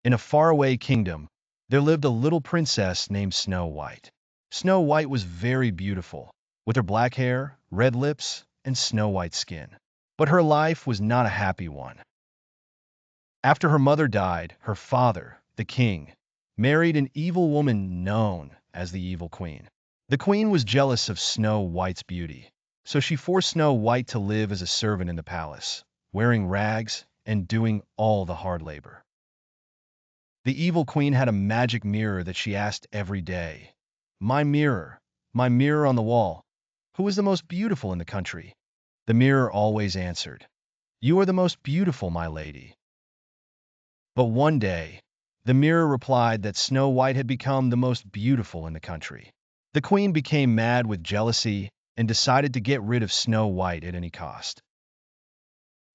In a faraway kingdom, there lived a little princess named Snow White. Snow White was very beautiful, with her black hair, red lips, and snow-white skin. But her life was not a happy one. After her mother died, her father, the king, married an evil woman known as the Evil Queen. The queen was jealous of Snow White's beauty, so she forced Snow White to live as a servant in the palace, wearing rags and doing all the hard labor. The evil queen had a magic mirror that she asked every day, my mirror on the wall, who is the most beautiful in the country?" The mirror always answered, "You are the most beautiful, my lady." But one day, the mirror replied that Snow White had become the most beautiful in the country. The queen became mad with jealousy and decided to get rid of Snow White at any cost.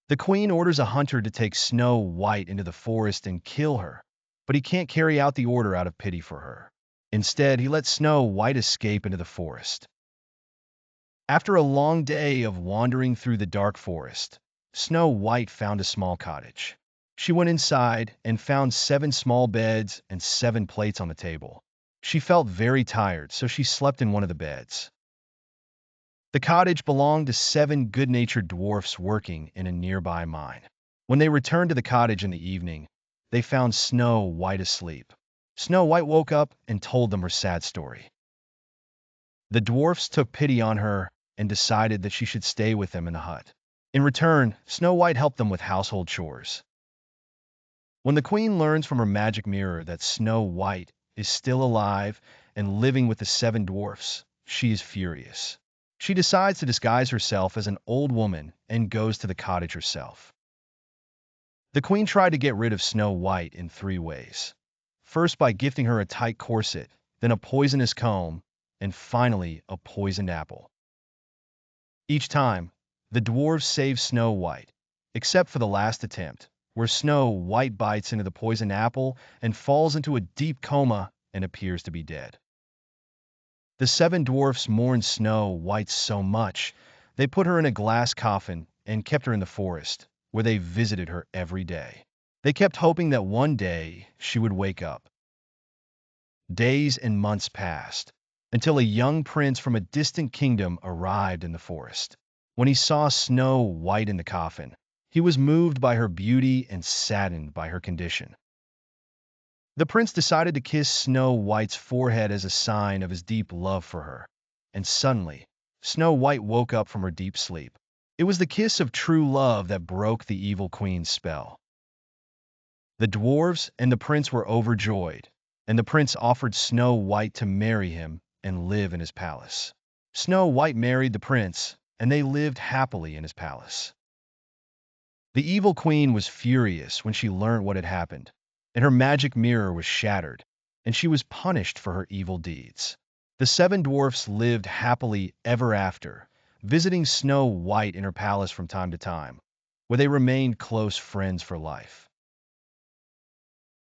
The queen orders a hunter to take Snow White into the forest and kill her, but he can't carry out the order out of pity for her. Instead, he lets Snow White escape into the forest. After a long day of wandering through the dark forest, Snow White found a small cottage. She went inside and found 7 small beds and 7 plates on the table. She felt very tired, so she slept in one of the beds. The cottage belonged to 7 good-natured dwarfs working in a nearby mine. When they returned to the cottage in the evening, they found Snow White asleep. Snow White woke up and told them her sad story. The dwarfs took pity on her and decided that she should stay with them in the hut. In return, Snow White helped them with household chores. When the queen learns from her magic mirror that Snow White is still alive and living with the 7 dwarfs, she is furious. She decides to disguise herself as an old woman and goes to the cottage herself. The queen tried to get rid of Snow White in 3 ways. First, by gifting her a tight corset, then a poisonous comb, and finally a poisoned apple. Each time, the dwarves save Snow White, except for the last attempt, where Snow White bites into the poisoned apple and falls into a deep coma and appears to be dead. The 7 dwarfs mourned Snow White so much, they put her in a glass coffin and kept her in the forest, where they visited her every day. They kept hoping that one day she would wake up. Days and months passed, until a young prince from a distant kingdom arrived in the forest. When he saw Snow White in the coffin, he was moved by her beauty and saddened by her condition. The prince decided to kiss Snow White's forehead as a sign of his deep love for her, and suddenly, Snow White woke up from her deep sleep. It was the kiss of true love that broke the evil queen's spell. The dwarves and the prince were overjoyed, and the prince offered Snow White to marry him and live in his palace. Snow White married the prince, and they lived happily in his palace. The evil queen was furious when she learned what had happened, and her magic mirror was shattered, and she was punished for her evil deeds. The 7 dwarfs lived happily ever after, visiting Snow White in her palace from time to time, where they remained close friends for life.